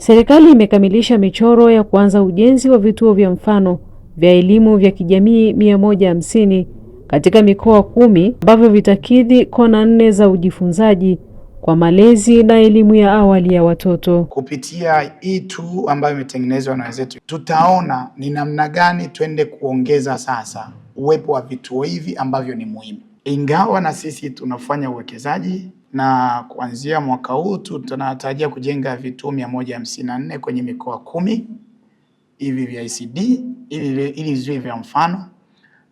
Serikali imekamilisha michoro ya kuanza ujenzi wa vituo vya mfano vya elimu vya kijamii 150 katika mikoa 10 ambavyo vitakidhi kona 4 za ujifunzaji kwa malezi na elimu ya awali ya watoto. Kupitia hii tu ambayo imetengenezwa na wenzetu, tutaona ni namna gani twende kuongeza sasa uwepo wa vituo hivi ambavyo ni muhimu. Ingawa na sisi tunafanya uwekezaji na kuanzia mwaka huu tunatarajia kujenga vituo 154 kwenye mikoa 10 hivi vya ECD ili ziwe vya mfano,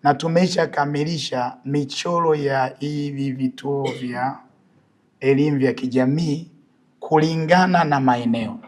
na tumesha kamilisha michoro ya hivi vituo vya elimu vya kijamii kulingana na maeneo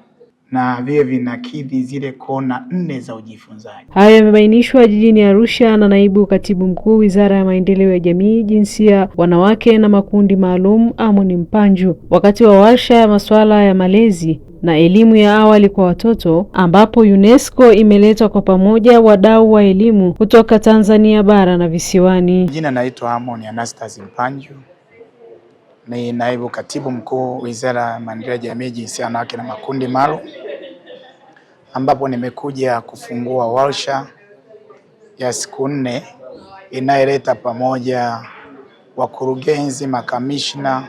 na vile vinakidhi zile kona 4 za ujifunzaji. Haya yamebainishwa jijini Arusha na Naibu Katibu Mkuu Wizara ya Maendeleo ya Jamii, Jinsia, Wanawake na Makundi Maalum, Amoni Mpanju, wakati wa warsha ya masuala ya malezi na elimu ya awali kwa watoto, ambapo Unesco imeletwa kwa pamoja wadau wa elimu kutoka Tanzania bara na visiwani. Jina naitwa Amoni Mpanju, ni Naibu Katibu Mkuu Wizara ya Maendeleo ya Jamii, Jinsia, Wanawake na Makundi Maalum, ambapo nimekuja kufungua warsha ya siku 4 inayoleta pamoja wakurugenzi, makamishna,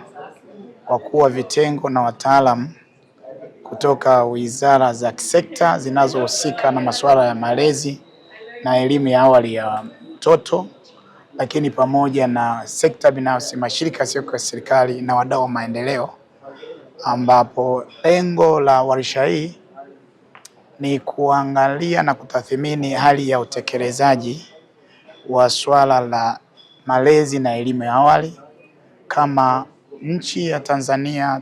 wakuu wa vitengo na wataalamu kutoka wizara za kisekta zinazohusika na masuala ya malezi na elimu ya awali ya mtoto, lakini pamoja na sekta binafsi, mashirika yasiyo ya serikali na wadau wa maendeleo, ambapo lengo la warsha hii ni kuangalia na kutathmini hali ya utekelezaji wa swala la malezi na elimu ya awali. Kama nchi ya Tanzania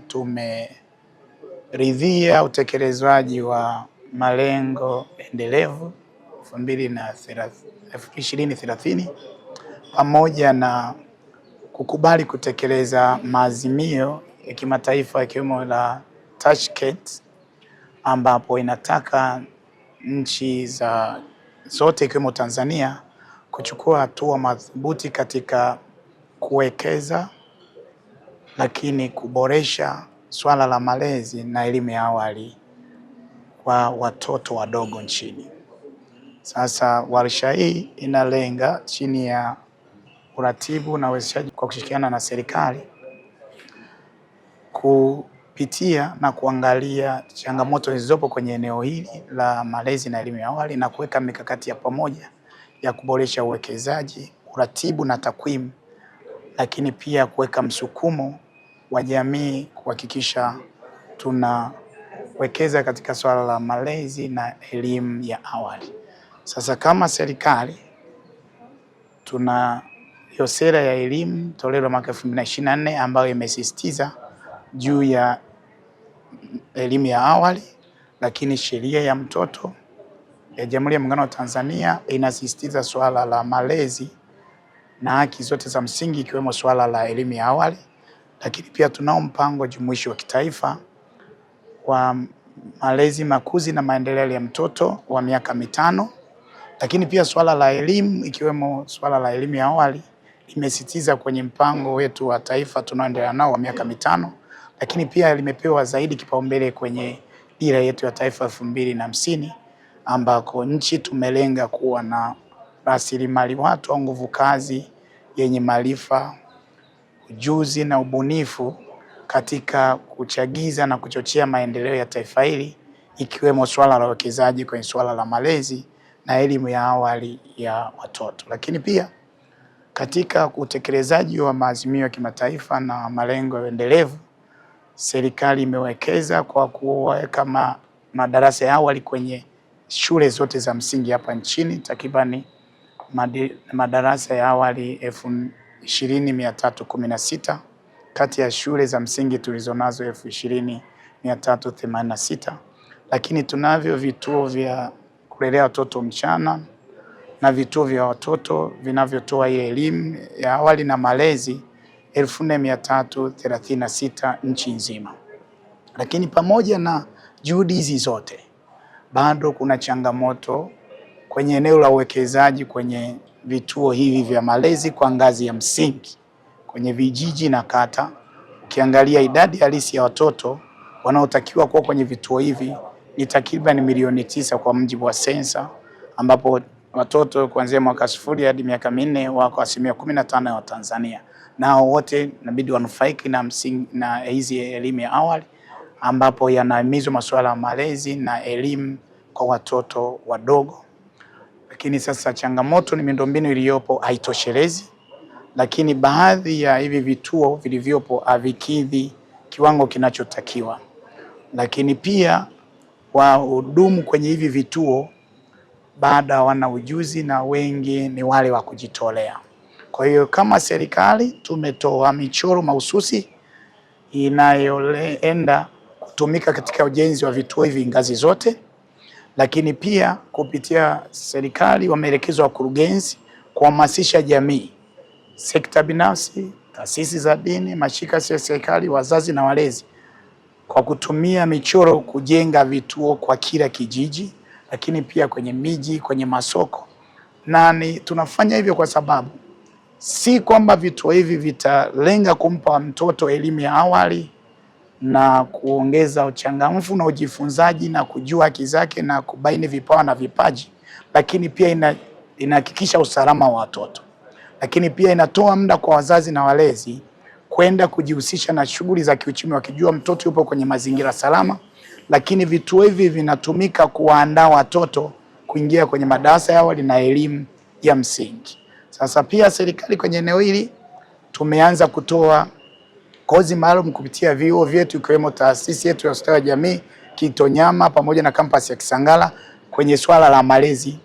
tumeridhia utekelezaji wa malengo endelevu 2030 pamoja na kukubali kutekeleza maazimio ya kimataifa ikiwemo la Tashkent, ambapo inataka nchi zote ikiwemo Tanzania kuchukua hatua madhubuti katika kuwekeza lakini kuboresha swala la malezi na elimu ya awali kwa watoto wadogo nchini. Sasa warsha hii inalenga chini ya uratibu na uwezeshaji kwa kushirikiana na serikali kupitia na kuangalia changamoto zilizopo kwenye eneo hili la malezi na elimu ya awali na kuweka mikakati ya pamoja ya kuboresha uwekezaji, uratibu na takwimu, lakini pia kuweka msukumo wa jamii kuhakikisha tunawekeza katika swala la malezi na elimu ya awali. Sasa kama serikali tuna hiyo sera ya elimu toleo la mwaka 2024 ambayo imesisitiza juu ya elimu ya awali, lakini sheria ya mtoto ya Jamhuri ya Muungano wa Tanzania inasisitiza swala la malezi na haki zote za msingi ikiwemo swala la elimu ya awali, lakini pia tunao mpango jumuishi wa kitaifa wa malezi, makuzi na maendeleo ya mtoto wa miaka 5, lakini pia swala la elimu ikiwemo swala la elimu ya awali imesisitiza kwenye mpango wetu wa taifa tunaoendelea nao wa miaka 5, lakini pia limepewa zaidi kipaumbele kwenye dira yetu ya taifa 2050 ambako nchi tumelenga kuwa na rasilimali watu au nguvu kazi yenye maarifa, ujuzi na ubunifu katika kuchagiza na kuchochea maendeleo ya taifa hili, ikiwemo swala la uwekezaji kwenye swala la malezi na elimu ya awali ya watoto. Lakini pia katika utekelezaji wa maazimio ya kimataifa na malengo endelevu, serikali imewekeza kwa kuweka madarasa ya awali kwenye shule zote za msingi hapa nchini, takribani madarasa ya awali 20,316 kati ya shule za msingi tulizonazo 20,386, lakini tunavyo vituo vya kulelea watoto mchana na vituo vya watoto vinavyotoa ile elimu ya awali na malezi 4,336 nchi nzima. Lakini pamoja na juhudi hizi zote, bado kuna changamoto kwenye eneo la uwekezaji kwenye vituo hivi vya malezi kwa ngazi ya msingi kwenye vijiji na kata. Ukiangalia idadi halisi ya watoto wanaotakiwa kuwa kwenye vituo hivi ni takriban milioni 9 kwa mujibu wa sensa, ambapo watoto kuanzia mwaka 0 hadi miaka 4 wako 15% ya Watanzania. Nao wote inabidi wanufaiki na hizi elimu ya awali, ambapo yanahimizwa masuala ya malezi na elimu kwa watoto wadogo. Lakini sasa changamoto ni miundombinu iliyopo haitoshelezi, lakini baadhi ya hivi vituo vilivyopo havikidhi kiwango kinachotakiwa. Lakini pia wahudumu kwenye hivi vituo bado hawana ujuzi na wengi ni wale wa kujitolea. Kwa hiyo kama serikali tumetoa michoro mahususi inayoenda kutumika katika ujenzi wa vituo hivi ngazi zote, lakini pia kupitia serikali wameelekezwa wakurugenzi kuhamasisha jamii, sekta binafsi, taasisi za dini, mashirika ya serikali, wazazi na walezi kwa kutumia michoro kujenga vituo kwa kila kijiji, lakini pia kwenye miji, kwenye masoko. Na tunafanya hivyo kwa sababu si kwamba vituo hivi vitalenga kumpa mtoto elimu ya awali na kuongeza uchangamfu na ujifunzaji na kujua haki zake na kubaini vipawa na vipaji, lakini pia inahakikisha usalama wa watoto, lakini pia inatoa muda kwa wazazi na walezi kwenda kujihusisha na shughuli za kiuchumi wakijua mtoto yupo kwenye mazingira salama. Lakini vituo hivi vinatumika kuwaandaa watoto kuingia kwenye madarasa ya awali na elimu ya msingi. Sasa pia serikali kwenye eneo hili tumeanza kutoa kozi maalum kupitia vyuo vyetu ikiwemo taasisi yetu ya ustawi wa jamii Kitonyama pamoja na kampasi ya Kisangala kwenye swala la malezi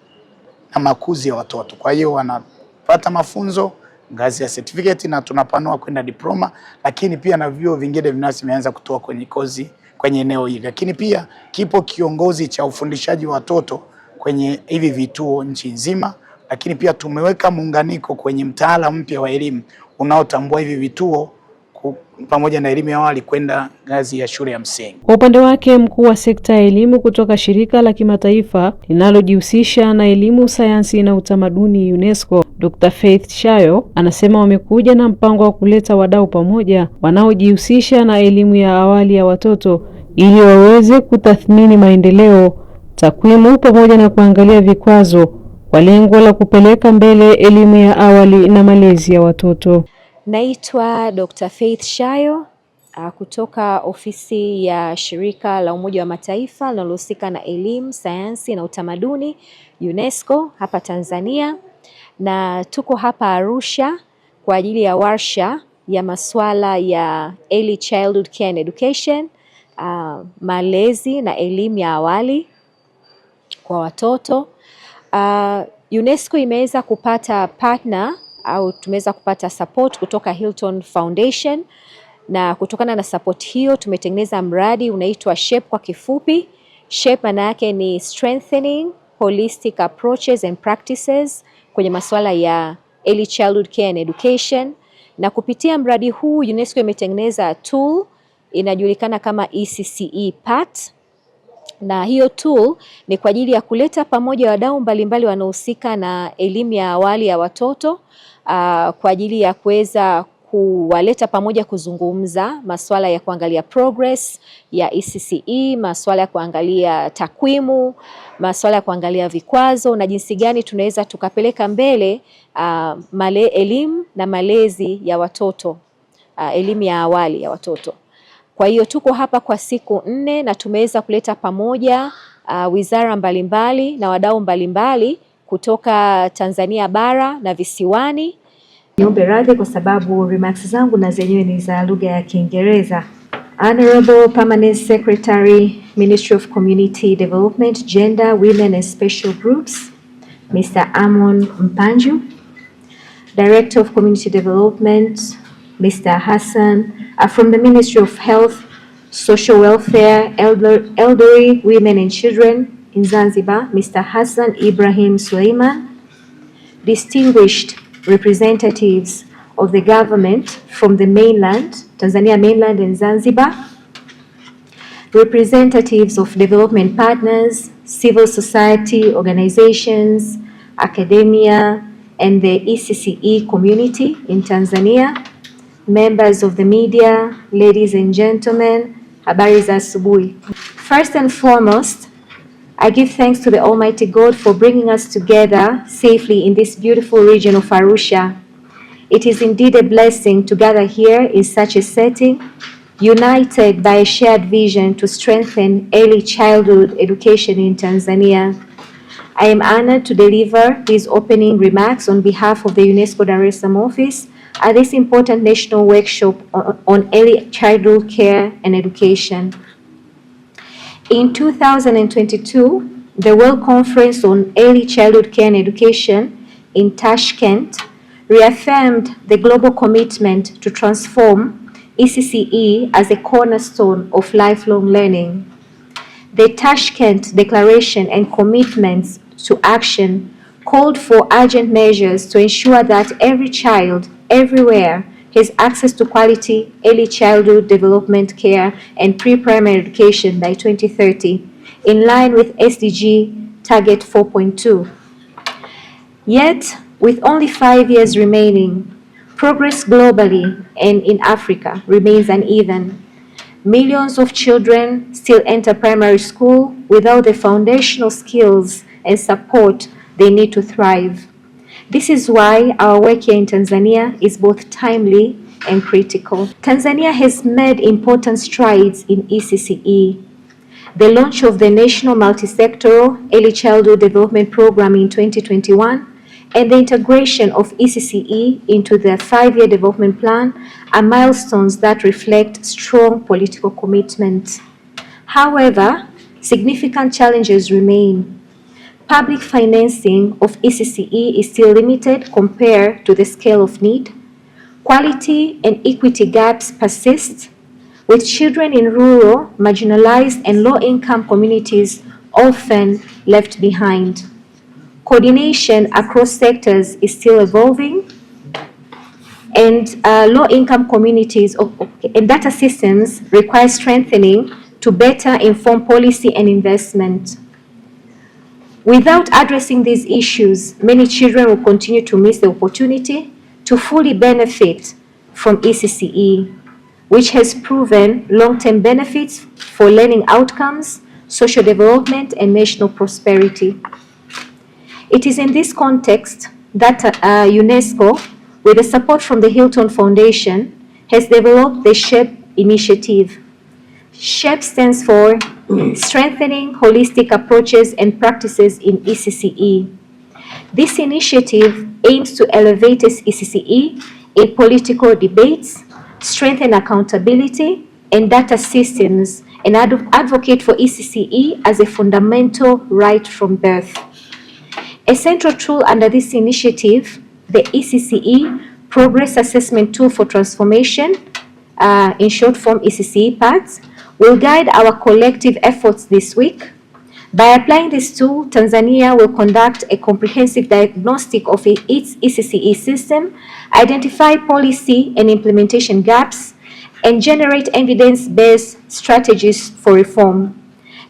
na makuzi ya watoto. Kwa hiyo wanapata mafunzo ngazi ya certificate na tunapanua kwenda diploma, lakini pia na vyuo vingine binafsi vimeanza kutoa kwenye kozi kwenye eneo hili. Lakini pia kipo kiongozi cha ufundishaji wa watoto kwenye hivi vituo nchi nzima, lakini pia tumeweka muunganiko kwenye mtaala mpya wa elimu unaotambua hivi vituo pamoja na elimu ya awali kwenda ngazi ya shule ya msingi. Kwa upande wake, mkuu wa sekta ya elimu kutoka shirika la kimataifa linalojihusisha na elimu, sayansi na utamaduni Unesco, Dr. Faith Shayo anasema wamekuja na mpango wa kuleta wadau pamoja wanaojihusisha na elimu ya awali ya watoto ili waweze kutathmini maendeleo, takwimu pamoja na kuangalia vikwazo kwa lengo la kupeleka mbele elimu ya awali na malezi ya watoto. Naitwa Dr. Faith Shayo kutoka ofisi ya shirika la Umoja wa Mataifa linalohusika na elimu, sayansi na utamaduni Unesco hapa Tanzania, na tuko hapa Arusha kwa ajili ya warsha ya masuala ya Early Childhood Care and Education, malezi na elimu ya awali kwa watoto. UNESCO imeweza kupata partner au tumeweza kupata support kutoka Hilton Foundation, na kutokana na support hiyo tumetengeneza mradi unaitwa SHAPE kwa kifupi. SHAPE maana yake ni Strengthening Holistic Approaches and Practices kwenye masuala ya Early Childhood Care and Education, na kupitia mradi huu UNESCO imetengeneza tool inajulikana kama ECCE PAT, na hiyo tool ni kwa ajili ya kuleta pamoja wadau mbalimbali wanaohusika na elimu ya awali ya watoto kwa ajili ya kuweza kuwaleta pamoja kuzungumza masuala ya kuangalia progress ya ECCE, masuala ya kuangalia takwimu, masuala ya kuangalia vikwazo na jinsi gani tunaweza tukapeleka mbele elimu na malezi ya watoto, elimu ya awali ya watoto. Kwa hiyo tuko hapa kwa siku 4 na tumeweza kuleta pamoja wizara mbalimbali na wadau mbalimbali kutoka Tanzania bara na visiwani. Niombe radhi kwa sababu remarks zangu na zenyewe ni za lugha ya Kiingereza. Honorable Permanent Secretary, Ministry of Community Development, Gender, Women and Special Groups, Mr. Amon Mpanju. Director of Community Development, Mr. Hassan. From the Ministry of Health, Social Welfare, Elderly, Women and Children in Zanzibar, Mr. Hassan Ibrahim Suleiman. Distinguished representatives of the government from the mainland, Tanzania mainland and Zanzibar. Representatives of development partners, civil society organizations, academia, and the ECCE community in Tanzania. Members of the media, ladies and gentlemen, habari za asubuhi. First and foremost, I give thanks to the Almighty God for bringing us together safely in this beautiful region of Arusha. It is indeed a blessing to gather here in such a setting, united by a shared vision to strengthen early childhood education in Tanzania. I am honored to deliver these opening remarks on behalf of the UNESCO Dar es Salaam office at this important national workshop on early childhood care and education. In 2022, the World Conference on Early Childhood Care and Education in Tashkent reaffirmed the global commitment to transform ECCE as a cornerstone of lifelong learning. The Tashkent Declaration and commitments to action called for urgent measures to ensure that every child, everywhere, has access to quality early childhood development care and pre-primary education by 2030, in line with SDG Target 4.2. Yet, with only 5 years remaining, progress globally and in Africa remains uneven. Millions of children still enter primary school without the foundational skills and support they need to thrive. This is why our work here in Tanzania is both timely and critical. Tanzania has made important strides in ECCE. The launch of the National Multisectoral Early Childhood Development Program in 2021 and the integration of ECCE into the 5-year development plan are milestones that reflect strong political commitment. However, significant challenges remain. Public financing of ECCE is still limited compared to the scale of need. Quality and equity gaps persist, with children in rural, marginalized, and low-income communities often left behind. Coordination across sectors is still evolving, and low-income communities and data systems require strengthening to better inform policy and investment. Without addressing these issues, many children will continue to miss the opportunity to fully benefit from ECCE, which has proven long-term benefits for learning outcomes, social development, and national prosperity. It is in this context that UNESCO, with the support from the Hilton Foundation, has developed the SHAPE initiative. SHAPE stands for Strengthening Holistic Approaches and Practices in ECCE. This initiative aims to elevate ECCE in political debates, strengthen accountability and data systems, and advocate for ECCE as a fundamental right from birth. A central tool under this initiative, the ECCE Progress Assessment Tool for Transformation, in short form ECCE PATS, will guide our collective efforts this week. By applying this tool, Tanzania will conduct a comprehensive diagnostic of its ECCE system, identify policy and implementation gaps, and generate evidence-based strategies for reform.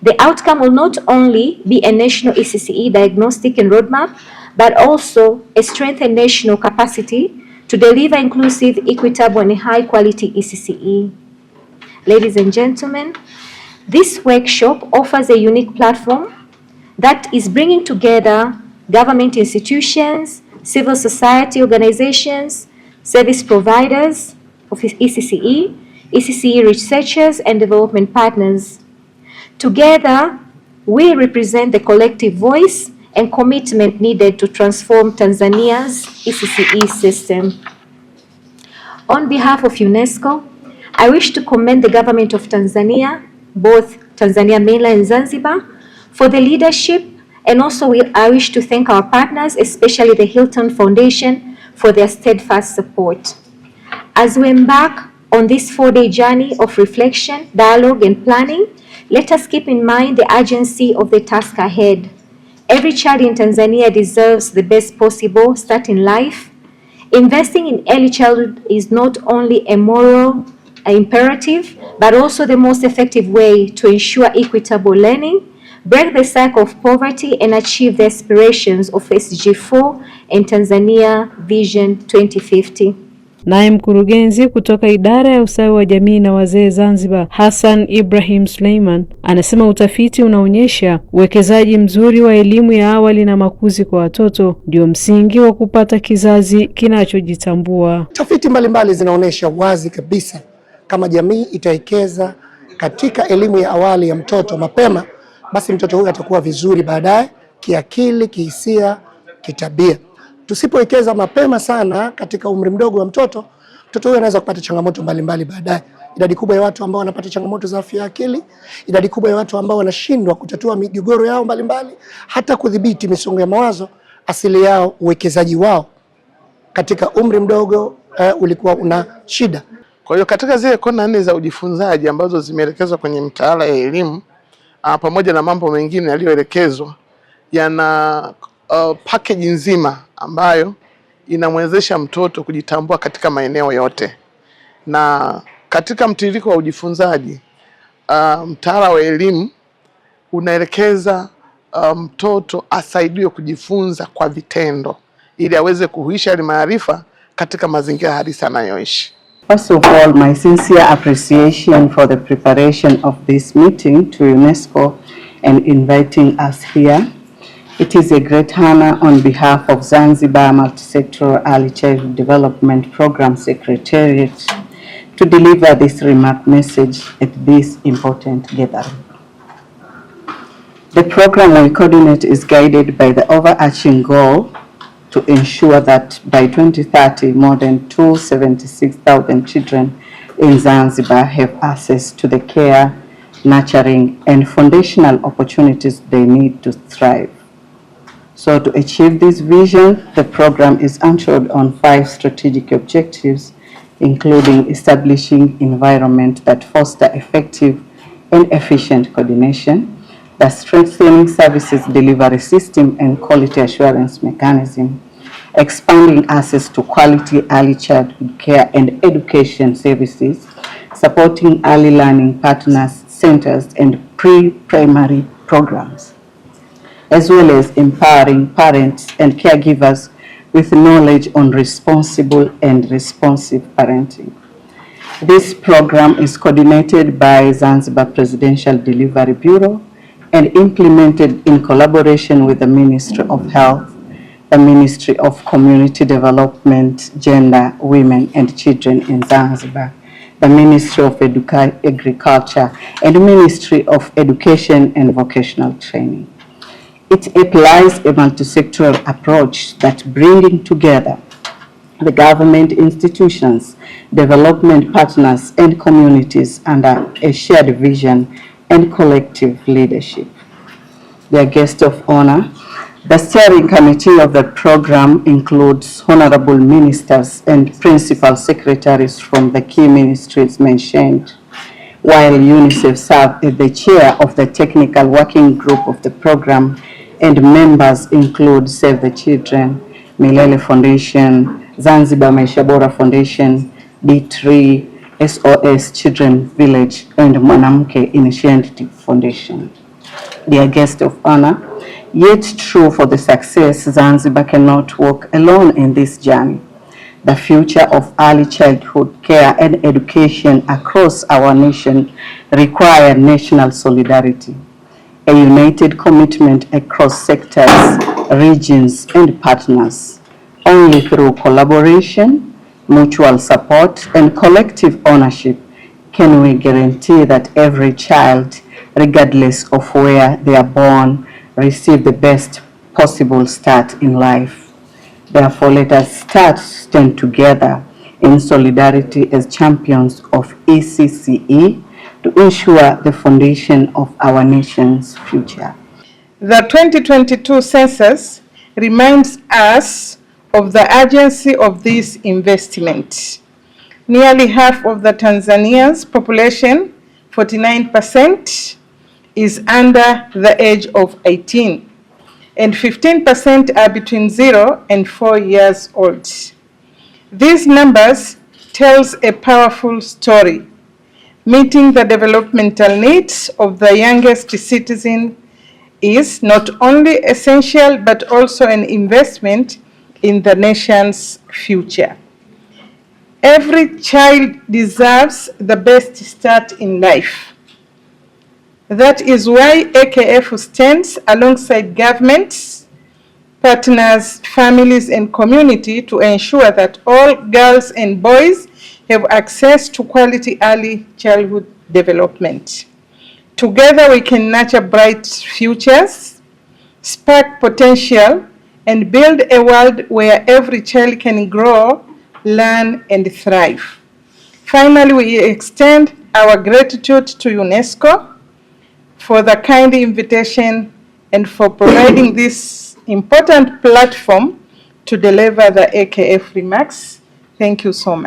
The outcome will not only be a national ECCE diagnostic and roadmap, but also a strengthened national capacity to deliver inclusive, equitable, and high-quality ECCE. Ladies and gentlemen, this workshop offers a unique platform that is bringing together government institutions, civil society organizations, service providers of ECCE, ECCE researchers, and development partners. Together, we represent the collective voice and commitment needed to transform Tanzania's ECCE system. On behalf of UNESCO, I wish to commend the government of Tanzania, both Tanzania mainland and Zanzibar, for the leadership, and also I wish to thank our partners, especially the Hilton Foundation, for their steadfast support. As we embark on this 4-day journey of reflection, dialogue, and planning, let us keep in mind the urgency of the task ahead. Every child in Tanzania deserves the best possible start in life. Investing in early childhood is not only a moral imperative, but also the most effective way to ensure equitable learning, break the cycle of poverty, and achieve the aspirations of SDG 4 and Tanzania Vision 2050. Naye mkurugenzi kutoka idara ya ustawi wa jamii na wazee Zanzibar, Hassan Ibrahim Suleiman, anasema utafiti unaonyesha uwekezaji mzuri wa elimu ya awali na makuzi kwa watoto ndio msingi wa kupata kizazi kinachojitambua. Tafiti mbalimbali zinaonyesha wazi kabisa kama jamii itawekeza katika elimu ya awali ya mtoto mapema, basi mtoto huyu atakuwa vizuri baadaye kiakili, kihisia, kitabia. Tusipowekeza mapema sana katika umri mdogo wa mtoto huyu anaweza kupata changamoto mbalimbali baadaye. Idadi kubwa ya watu ambao wanapata changamoto za afya ya akili, idadi kubwa ya watu ambao wanashindwa kutatua migogoro yao mbalimbali, hata kudhibiti misongo ya mawazo, asili yao, uwekezaji wao katika umri mdogo ulikuwa una shida. Kwa hiyo katika zile kona 4 za ujifunzaji ambazo zimeelekezwa kwenye mtaala ya elimu, pamoja na mambo mengine yaliyoelekezwa, yana package nzima ambayo inamwezesha mtoto kujitambua katika maeneo yote. Na katika mtiririko wa ujifunzaji, mtaala wa elimu unaelekeza mtoto asaidiwe kujifunza kwa vitendo ili aweze kuhuisha yale maarifa katika mazingira halisi anayoishi. First of all, my sincere appreciation for the preparation of this meeting to UNESCO and inviting us here. It is a great honor on behalf of Zanzibar Multisectoral Early Childhood Development Program Secretariat to deliver this remark message at this important gathering. The program we coordinate is guided by the overarching goal to ensure that by 2030, more than 276,000 children in Zanzibar have access to the care, nurturing, and foundational opportunities they need to thrive. So to achieve this vision, the program is anchored on 5 strategic objectives, including establishing environment that foster effective and efficient coordination, the strengthening services delivery system and quality assurance mechanism, expanding access to quality early childhood care and education services, supporting early learning partners, centers, and pre-primary programs, as well as empowering parents and caregivers with knowledge on responsible and responsive parenting. This program is coordinated by Zanzibar Presidential Delivery Bureau and implemented in collaboration with the Ministry of Health, the Ministry of Community Development, Gender, Women and Children in Zanzibar, the Ministry of Agriculture, and the Ministry of Education and Vocational Training. It applies a multi-sectoral approach that bringing together the government institutions, development partners, and communities under a shared vision and collective leadership. Their guest of honor, the steering committee of the program includes honorable ministers and principal secretaries from the key ministries mentioned, while UNICEF serves as the chair of the technical working group of the program, and members include Save the Children, Milele Foundation, Zanzibar Maisha Bora Foundation, D3, SOS Children Village, and Mwanamke Initiative Foundation. Dear guest of honor, yet true for the success, Zanzibar cannot walk alone in this journey. The future of early childhood care and education across our nation require national solidarity, a united commitment across sectors, regions, and partners. Only through collaboration, mutual support, and collective ownership can we guarantee that every child, regardless of where they are born, receive the best possible start in life. Therefore, let us stand together in solidarity as champions of ECCE to ensure the foundation of our nation's future. The 2022 census reminds us of the urgency of this investment. Nearly half of the Tanzania's population, 49%, is under the age of 18, and 15% are between 0 and 4 years old. These numbers tells a powerful story. Meeting the developmental needs of the youngest citizen is not only essential but also an investment in the nation's future. Every child deserves the best start in life. That is why AKF stands alongside governments, partners, families, and community to ensure that all girls and boys have access to quality early childhood development. Together we can nurture bright futures, spark potential, and build a world where every child can grow, learn, and thrive. Finally, we extend our gratitude to UNESCO for the kind invitation and for providing this important platform to deliver the AKF remarks. Thank you so much.